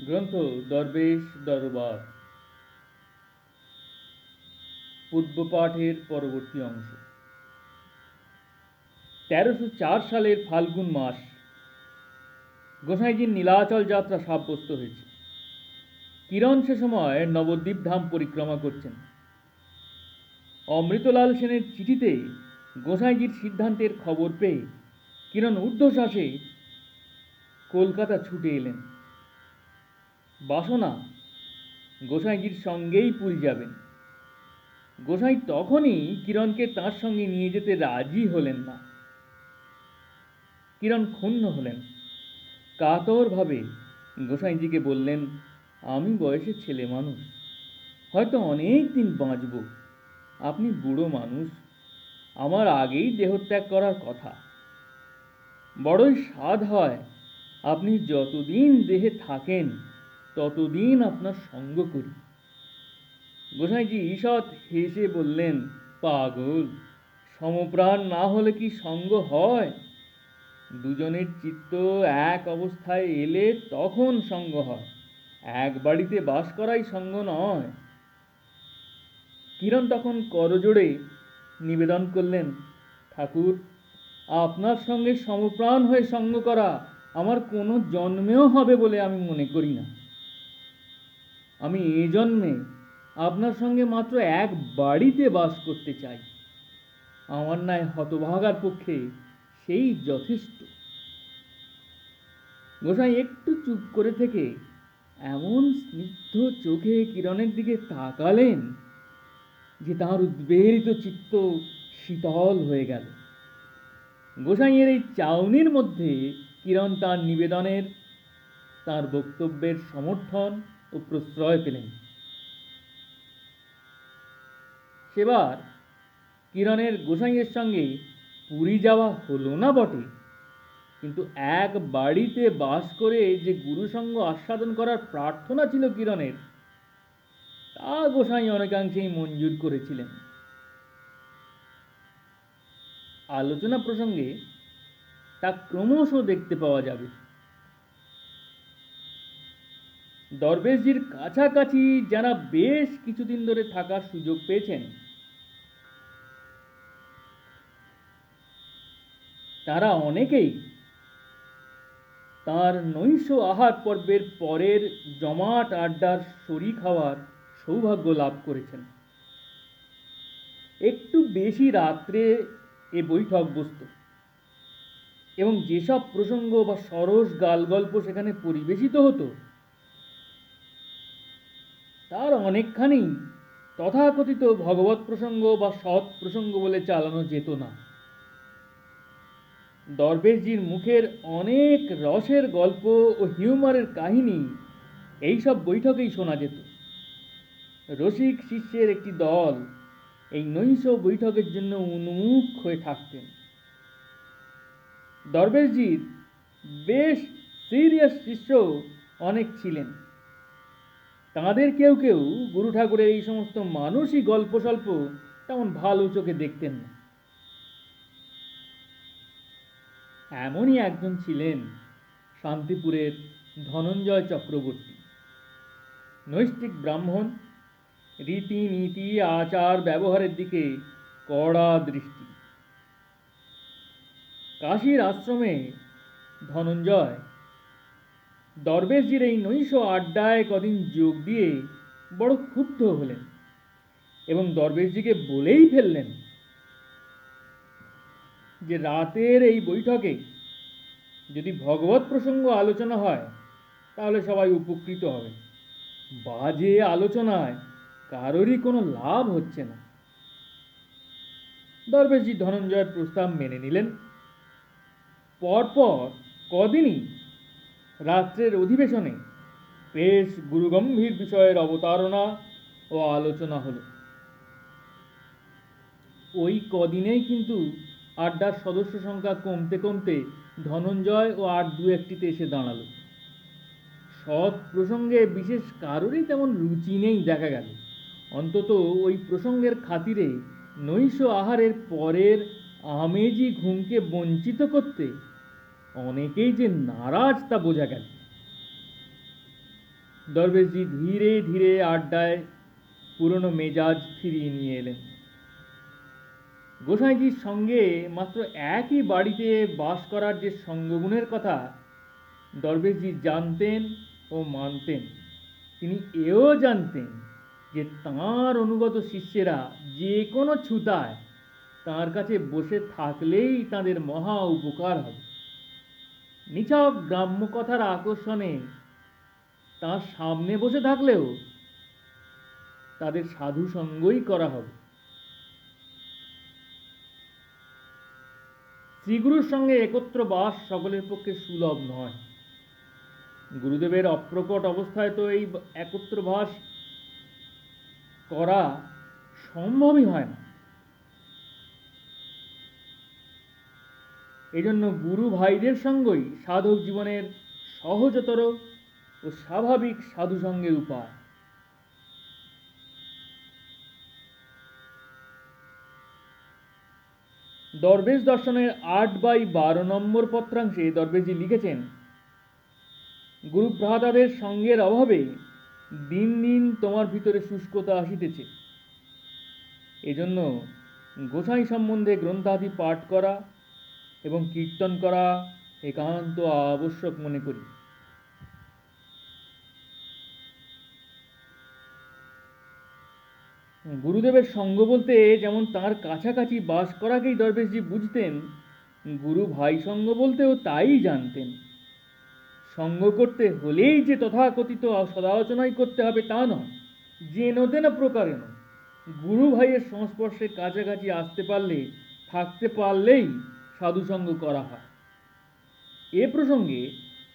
গ্রন্থ দরবেশ দরবার পূর্বপাঠের পরবর্তী অংশ। 1304 সালের ফাল্গুন মাস গোসাইজির নীলাচল যাত্রা সাব্যস্ত হয়েছে। কিরণ সে সময় নবদ্বীপ ধাম পরিক্রমা করছেন। অমৃতলাল সেনের চিঠিতে গোসাইজির সিদ্ধান্তের খবর পেয়ে কিরণ ঊর্ধ্বশ্বাসে কলকাতা ছুটে এলেন। বাসনা গোসাইজির সঙ্গেই পুরী যাবেন। গোসাই তখনই কিরণকে তাঁর সঙ্গে নিয়ে যেতে রাজি হলেন না। কিরণ ক্ষুণ্ণ হলেন। কাতরভাবে গোসাইজিকে বললেন, আমি বয়সে ছেলে মানুষ, হয়তো অনেক দিন বাঁচব। আপনি বুড়ো মানুষ, আমার আগেই দেহত্যাগ করার কথা। বড়ই সাধ হয় আপনি যতদিন দেহে থাকেন ততদিন আপনার সঙ্গ করি। গোসাইজি ঈষৎ হেসে বললেন, পাগল, সমপ্রাণ না হলে কি সঙ্গ হয়? দুজনের চিত্ত এক অবস্থায় এলে তখন সঙ্গ হয়, এক বাড়িতে বাস করাই সঙ্গ নয়। কিরণ তখন করজোড়ে নিবেদন করলেন, ঠাকুর, আপনার সঙ্গে সমপ্রাণ হয়ে সঙ্গ করা আমার কোনো জন্মেও হবে বলে আমি মনে করি না। আমি এ জন্মে আপনার সঙ্গে মাত্র এক বাড়িতে বাস করতে চাই। আমার ন্যায় হতভাগার পক্ষে সেই যথেষ্ট। গোসাই একটু চুপ করে থেকে এমন স্নিগ্ধ চোখে কিরণের দিকে তাকালেন যে তাঁর উদ্বেলিত চিত্ত শীতল হয়ে গেল। গোসাইয়ের এই চাউনির মধ্যে কিরণ তাঁর নিবেদনের, তাঁর বক্তব্যের সমর্থন ও প্রশ্রয় পেলেন। সেবার কিরণের গোসাইয়ের সঙ্গে পুরী যাওয়া হলো না বটে, কিন্তু এক বাড়িতে বাস করে যে গুরুসঙ্গ আস্বাদন করার প্রার্থনা ছিল কিরণের, তা গোসাই অনেকাংশেই মঞ্জুর করেছিলেন। আলোচনা প্রসঙ্গে তা ক্রমশ দেখতে পাওয়া যাবে। দরবেশজির কাছাকাছি যারা বেশ কিছুদিন ধরে থাকার সুযোগ পেয়েছেন, তারা অনেকেই তাঁর নৈশ আহার পর্বের পরের জমাট আড্ডার শরিক হওয়ার সৌভাগ্য লাভ করেছেন। একটু বেশি রাত্রে এ বৈঠক বসত এবং যেসব প্রসঙ্গ বা সরস গালগল্প সেখানে পরিবেশিত হতো, তার অনেকখানি তথাকথিত ভগবত প্রসঙ্গ বা সৎ প্রসঙ্গ বলে চালানো যেত না। দরবেশজির মুখের অনেক রসের গল্প ও হিউমারের কাহিনী এইসব বৈঠকেই শোনা যেত। রসিক শিষ্যের একটি দল এই নৈশ বৈঠকের জন্য উন্মুখ হয়ে থাকতেন। দরবেশজির বেশ সিরিয়াস শিষ্য অনেক ছিলেন। তাঁদের কেউ কেউ গুরু ঠাকুরের এই সমস্ত মানসিক গল্প স্বল্প তেমন ভালো চোখে দেখতেন না। এমনই একজন ছিলেন শান্তিপুরের ধনঞ্জয় চক্রবর্তী। নৈষ্ঠিক ব্রাহ্মণ, রীতিনীতি আচার ব্যবহারের দিকে কড়া দৃষ্টি। কাশীর আশ্রমে ধনঞ্জয় দরবেশজির এই নৈশ আড্ডায় কদিন যোগ দিয়ে বড় ক্ষুব্ধ হলেন এবং দরবেশজিকে বলেই ফেললেন যে রাতের এই বৈঠকে যদি ভগবত প্রসঙ্গ আলোচনা হয় তাহলে সবাই উপকৃত হবে। বাজে আলোচনায় কারোরই কোনো লাভ হচ্ছে না। দরবেশজি ধনঞ্জয়ের প্রস্তাব মেনে নিলেন। পরপর কদিনই রাত্রের অধিবেশনে বেশ গুরুগম্ভীর বিষয়ের অবতারণা ও আলোচনা হলো। ওই কদিনেই কিন্তু আড্ডার সদস্য সংখ্যা কমতে কমতে ধনঞ্জয় ও আর দু একটিতে এসে দাঁড়ালো। সৎ প্রসঙ্গে বিশেষ কারোরই তেমন রুচি নেই দেখা গেল। অন্তত ওই প্রসঙ্গের খাতিরে নৈশ আহারের পরের আমেজি ঘুমকে বঞ্চিত করতে অনেকেই যে নারাজ তা বোঝা গেল। দরবেশজি ধীরে ধীরে আড্ডায় পুরনো মেজাজ ফিরিয়ে নিয়ে এলেন। গোসাইজির সঙ্গে মাত্র একই বাড়িতে বাস করার যে সঙ্গগুণের কথা দরবেশজি জানতেন ও মানতেন, তিনি এও জানতেন যে তাঁর অনুগত শিষ্যেরা যে কোনো ছুতায় তাঁর কাছে বসে থাকলেই তাদের মহা উপকার হবে। নিছক গ্রাম্য কথার আকর্ষণে তাঁর সামনে বসে থাকলেও তাদের সাধু সঙ্গই করা হবে। শ্রীগুরুর সঙ্গে একত্র বাস সকলের পক্ষে সুলভ নয়। গুরুদেবের অপ্রকট অবস্থায় তো এই একত্র বাস করা সম্ভবই হয় না। এজন্য গুরু ভাইদের সঙ্গই সাধক জীবনের সহজতর ও স্বাভাবিক সাধু সঙ্গের উপায়। দরবেশ দর্শনের 8/12 নম্বর পত্রাংশে দরবেশজি লিখেছেন, গুরু ভ্রাতাদের সঙ্গের অভাবে দিন দিন তোমার ভিতরে শুষ্কতা আসিতেছে। এজন্য গোসাই সম্বন্ধে গ্রন্থাদি পাঠ করা এবং কীর্তন করা একান্ত আবশ্যক মনে করি। গুরুদেবের সঙ্গ বলতে যেমন তাঁর কাছাকাছি বাস করাকেই দরবেশজি বুঝতেন, গুরু ভাই সঙ্গ বলতেও তাই জানতেন। সঙ্গ করতে হলেই যে তথাকথিত সদালোচনাই করতে হবে তা নয়, যেন তেন প্রকারেণ গুরু ভাইয়ের সংস্পর্শে কাছাকাছি আসতে পারলে, থাকতে পারলেই সাধুসঙ্গ করা হয়। এ প্রসঙ্গে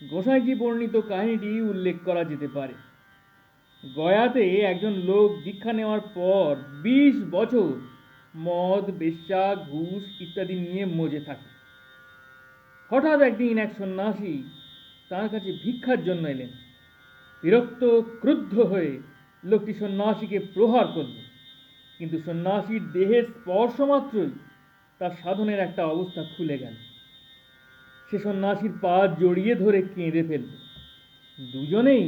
গোসাইজি বর্ণিত কাহিনীটি উল্লেখ করা যেতে পারে। গয়াতে একজন লোক দীক্ষা নেওয়ার পর 20 বছর মদ, বেশ্যা, ঘুষ ইত্যাদি নিয়ে মজে থাকে। হঠাৎ একদিন এক সন্ন্যাসী তার কাছে ভিক্ষার জন্য এলেন। বিরক্ত ক্রুদ্ধ হয়ে লোকটি সন্ন্যাসীকে প্রহার করল, কিন্তু সন্ন্যাসীর দেহের স্পর্শ মাত্রই তার সাধনের একটা অবস্থা খুলে গেল। সে সন্ন্যাসীর পা জড়িয়ে ধরে কেঁদে ফেলল। দুজনেই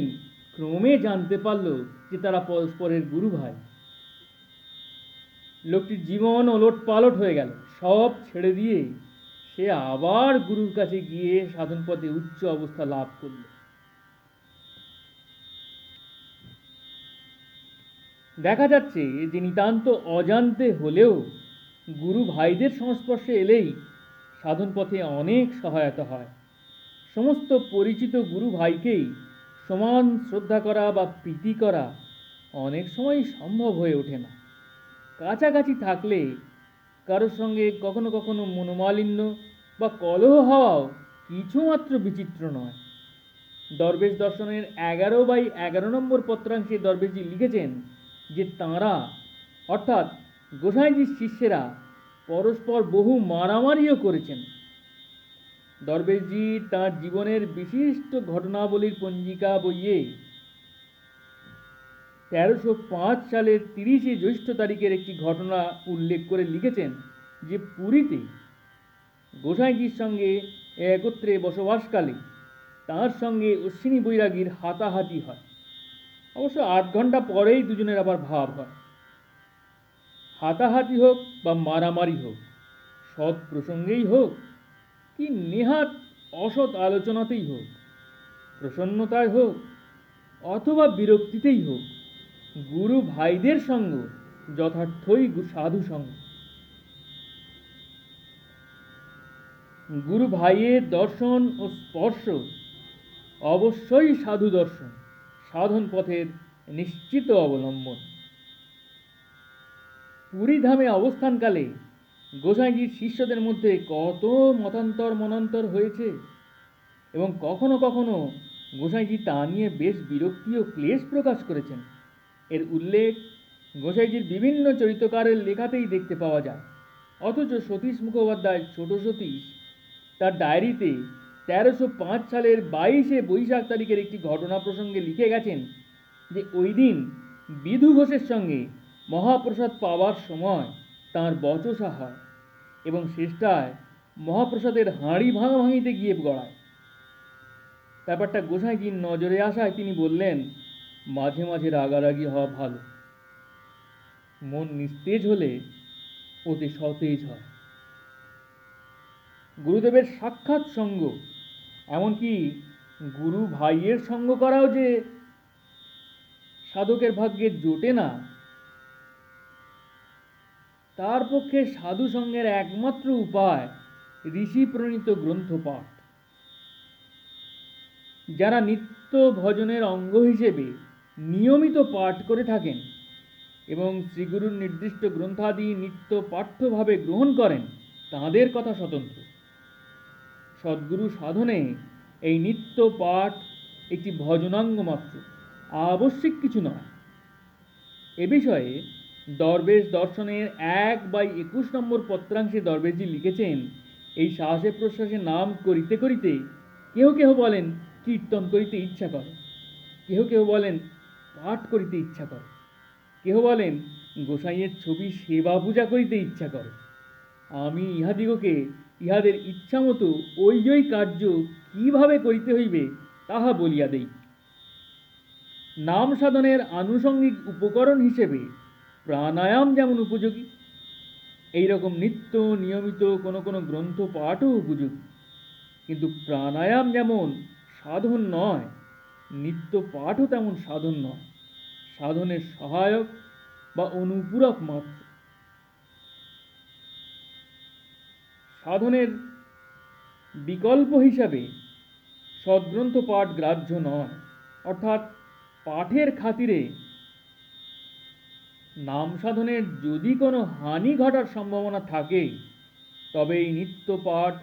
ক্রমে জানতে পারল যে তারা পরস্পরের গুরু ভাই। লোকটির জীবন ওলট পালট হয়ে গেল। সব ছেড়ে দিয়ে সে আবার গুরুর কাছে গিয়ে সাধন পথে উচ্চ অবস্থা লাভ করল। দেখা যাচ্ছে যে নিতান্ত অজান্তে হলেও গুরু ভাইদের সংস্পর্শে এলেই সাধন পথে অনেক সহায়তা হয়। সমস্ত পরিচিত গুরু ভাইকেই সমান শ্রদ্ধা করা বা প্রীতি করা অনেক সময় সম্ভব হয়ে ওঠে না। কাছাকাছি থাকলে কারোর সঙ্গে কখনো কখনো মনোমালিন্য বা কলহ হওয়াও কিছুমাত্র বিচিত্র নয়। দরবেশ দর্শনের 11/11 নম্বর পত্রাংশে দরবেশজি লিখেছেন যে তাঁরা অর্থাৎ গোসাইজির শিষ্যেরা পরস্পর বহু মারামারিও করেছেন। দরবেশজি তাঁর জীবনের বিশিষ্ট ঘটনাবলীর পঞ্জিকা বইয়ে 1305 সালের 30 জ্যৈষ্ঠ তারিখের একটি ঘটনা উল্লেখ করে লিখেছেন যে পুরীতে গোসাইজির সঙ্গে একত্রে বসবাসকালে তাঁর সঙ্গে অশ্বিনী বৈরাগীর হাতাহাতি হয়। অবশ্য 8 ঘন্টা পরেই দুজনের আবার ভাব হয়। হাতাহাতি হোক বা মারামারি হোক, সৎ প্রসঙ্গেই হোক কি নেহাত অসৎ আলোচনাতেই হোক, প্রসন্নতায় হোক অথবা বিরক্তিতেই হোক, গুরু ভাইদের সঙ্গ যথার্থই সাধু সঙ্গ। গুরু ভাইয়ের দর্শন ও স্পর্শ অবশ্যই সাধু দর্শন, সাধন পথের নিশ্চিত অবলম্বন। পুরী ধামে অবস্থানকালে গোসাইজির শিষ্যদের মধ্যে কত মতান্তর হয়েছে এবং কখনো কখনো গোসাইজি তা নিয়ে বেশ বিরক্তি ও ক্লেশ প্রকাশ করেছেন। এর উল্লেখ গোসাইজির বিভিন্ন চরিত্রকারের লেখাতেই দেখতে পাওয়া যায়। অথচ সতীশ মুখোপাধ্যায় ছোট সতীশ তার ডায়েরিতে 1305 সালের 22 বৈশাখ তারিখের একটি ঘটনা প্রসঙ্গে লিখে গেছেন যে ওই দিন বিধু ঘোষের সঙ্গে মহাপ্রসাদ পাওয়ার সময় তাঁর বচসা হয় এবং শেষটায় মহাপ্রসাদের হাঁড়ি ভাঙাভাঙিতে গিয়ে গড়ায়। ব্যাপারটা গোসাইজির নজরে আসায় তিনি বললেন, মাঝে মাঝে রাগারাগি হওয়া ভালো। মন নিস্তেজ হলে ওতে সতেজ হয়। গুরুদেবের সাক্ষাৎ সঙ্গ, এমনকি গুরু ভাইয়ের সঙ্গ করাও যে সাধকের ভাগ্যে জোটে না, তার পক্ষে সাধু সঙ্গের একমাত্র উপায় ঋষি প্রণীত গ্রন্থ পাঠ। যারা নিত্য ভজনের অঙ্গ হিসেবে নিয়মিত পাঠ করে থাকেন এবং শ্রীগুরুর নির্দিষ্ট গ্রন্থাদি নিত্য পাঠ্যভাবে গ্রহণ করেন, তাঁদের কথা স্বতন্ত্র। সদ্গুরু সাধনে এই নিত্য পাঠ একটি ভজনাঙ্গ মাত্র, আবশ্যিক কিছু নয়। এ বিষয়ে দরবেশ দর্শনের 1/21 নম্বর পত্রাংশে দরবেশজি লিখেছেন, এই শ্বাসে প্রশ্বাসে নাম করিতে করিতে কেহ কেহ বলেন কীর্তন করিতে ইচ্ছা করে, কেহ কেহ বলেন পাঠ করিতে ইচ্ছা করে, কেহ বলেন গোসাইয়ের ছবি সেবা পূজা করিতে ইচ্ছা করে। আমি ইহাদিগকে ইহাদের ইচ্ছামতো ওই ওই কার্য কিভাবে করিতে হইবে তাহা বলিয়া দেই। নাম সাধনের আনুষঙ্গিক উপকরণ হিসেবে প্রাণায়াম যেমন উপযোগী, এইরকম নিত্য নিয়মিত কোনো কোনো গ্রন্থ পাঠও উপযোগী। কিন্তু প্রাণায়াম যেমন সাধন নয়, নিত্য পাঠও তেমন সাধন নয়, সাধনের সহায়ক বা অনুপূরক মাত্র। সাধনের বিকল্প হিসাবে সদ্গ্রন্থ পাঠ গ্রাহ্য নয়, অর্থাৎ পাঠের খাতিরে নাম সাধনের যদি কোনো হানি ঘটার সম্ভাবনা থাকে, তবে এই নিত্য পাঠ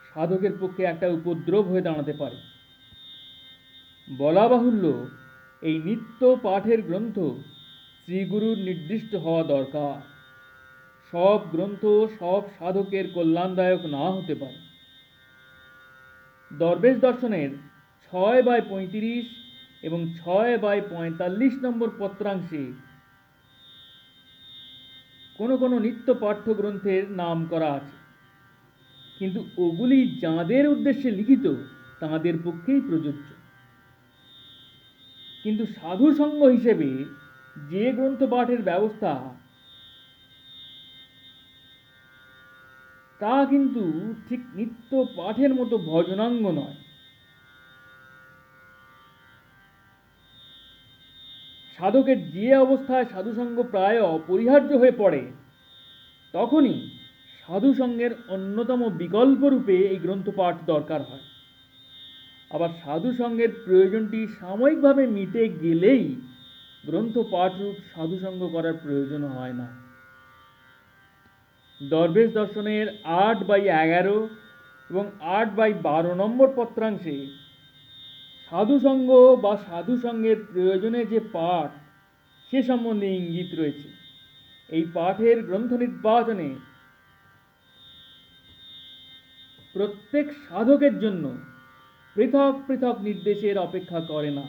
সাধকের পক্ষে একটা উপদ্রব হয়ে দাঁড়াতে পারে। বলা বাহুল্য, এই নিত্য পাঠের গ্রন্থ শ্রীগুরুর নির্দিষ্ট হওয়া দরকার। সব গ্রন্থ সব সাধকের কল্যাণদায়ক না হতে পারে। দরবেশ দর্শনের 6/35 এবং 6/45 নম্বর পত্রাংশে কোনো কোনো নিত্য পাঠ্য গ্রন্থের নাম করা আছে, কিন্তু ওগুলি যাঁদের উদ্দেশ্যে লিখিত তাঁদের পক্ষেই প্রযোজ্য। কিন্তু সাধু সঙ্গ হিসেবে যে গ্রন্থ পাঠের ব্যবস্থা, তা কিন্তু ঠিক নিত্য পাঠের মতো ভজনাঙ্গ নয়। সাধকের যে অবস্থায় সাধুসঙ্গ প্রায় অপরিহার্য হয়ে পড়ে, তখনই সাধুসঙ্গের অন্যতম বিকল্প রূপে এই গ্রন্থ পাঠ দরকার হয়। আবার সাধুসঙ্গের প্রয়োজনটি সাময়িকভাবে মিটে গেলেই গ্রন্থ পাঠরূপ সাধুসঙ্গ করার প্রয়োজন হয় না। দরবেশ দর্শনের 8/11 এবং 8/12 নম্বর পত্রাংশে সাধুসঙ্গ বা সাধুসঙ্গের প্রয়োজনে যে পাঠ, সে সম্বন্ধে ইঙ্গিত রয়েছে। এই পাঠের গ্রন্থ নির্বাচনে প্রত্যেক সাধকের জন্য পৃথক পৃথক নির্দেশের অপেক্ষা করে না।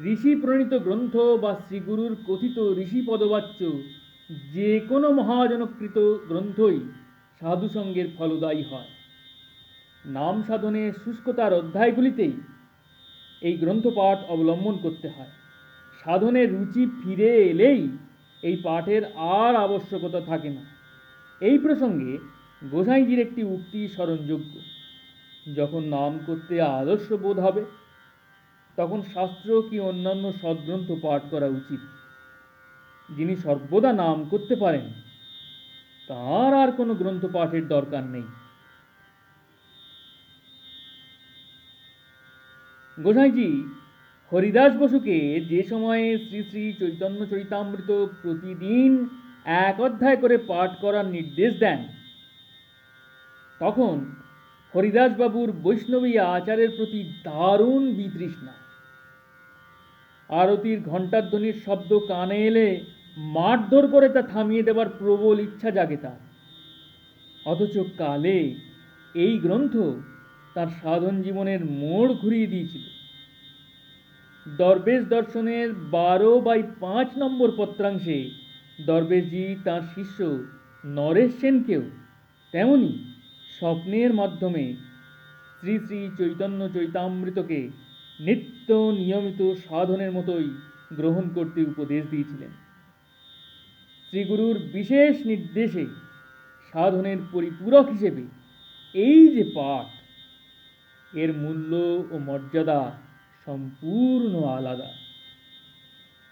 ঋষি প্রণীত গ্রন্থ বা শ্রীগুরুর কথিত ঋষি পদবাচ্য যে কোনো মহাজনকৃত গ্রন্থই সাধুসঙ্গের ফলদায়ী হয়। নাম সাধনে শুষ্কতার অধ্যায়গুলিতেই এই গ্রন্থ পাঠ অবলম্বন করতে হয়। সাধনের রুচি ফিরে এলেই এই পাঠের আর আবশ্যকতা থাকে না। এই প্রসঙ্গে গোসাইজির একটি উক্তি স্মরণযোগ্য। যখন নাম করতে আদর্শ বোধ হবে, তখন শাস্ত্র কি অন্যান্য সদ্গ্রন্থ পাঠ করা উচিত। যিনি সর্বদা নাম করতে পারেন, তার আর কোনো গ্রন্থ পাঠের দরকার নেই। গোসাইজি হরিদাস বসুকে যে সময়ে শ্রী শ্রী চৈতন্য চরিতামৃত প্রতিদিন 1 অধ্যায় করে পাঠ করার নির্দেশ দেন, তখন হরিদাস বাবুর বৈষ্ণবী আচারের প্রতি দারুণ বিতৃষ্ণা। আরতির ঘণ্টাধ্বনির শব্দ কানে এলে মারধর করে তা থামিয়ে দেবার প্রবল ইচ্ছা জাগে তার। অথচ কালে এই গ্রন্থ তার সাধন জীবনের মোড় ঘুরিয়ে দিয়েছিল। দরবেশ দর্শনের 12/5 নম্বর পত্রাংশে দরবেশজি তাঁর শিষ্য নরেশ সেনকেও তেমনি স্বপ্নের মাধ্যমে শ্রী শ্রী চৈতন্য চৈতামৃতকে নিত্য নিয়মিত সাধনের মতোই গ্রহণ করতে উপদেশ দিয়েছিলেন। শ্রীগুরুর বিশেষ নির্দেশে সাধনের পরিপূরক হিসেবে এই যে পাঠ, এর মূল্য ও মর্যাদা সম্পূর্ণ আলাদা।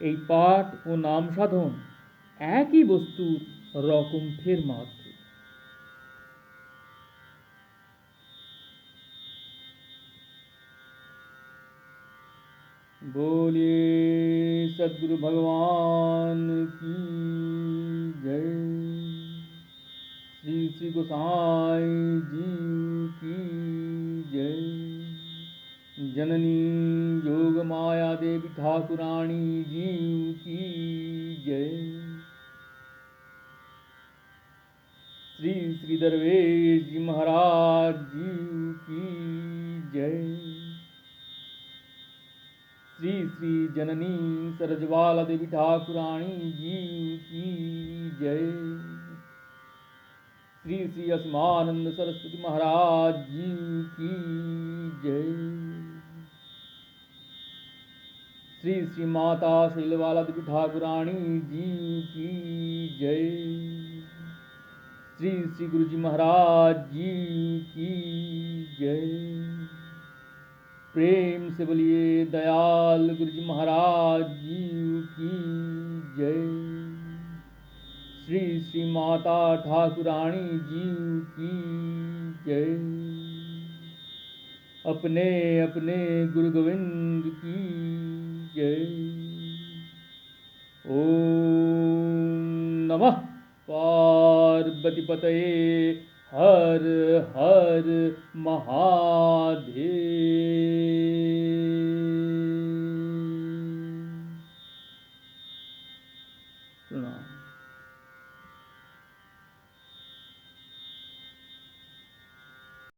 এই পাঠ ও নাম সাধন একই বস্তুর রকম ফের মাত্র। बोलिए सद्गुरु भगवान की जय। श्री श्री गोसाई जी की जय। जननी योग माया देवी ठाकुरानी जी की जय। श्री श्री दरवेश जी महाराज जी की जय। श्री श्री जननी सरजवाला देवी ठाकुरानी जी की जय। श्री श्री असमानंद सरस्वती महाराज जी की जय। श्री श्री माता शैलवाला देवी ठाकुरानी जी की जय। श्री श्री गुरु जी महाराज जी की जय। प्रेम से बोलिए दयाल गुरु जी महाराज जी की जय। श्री श्री माता ठाकुरानी जी की जय। अपने अपने गुरु गोविंद की जय। ओम नमः पार्वती पतये हर हर महादेव। प्रणाम।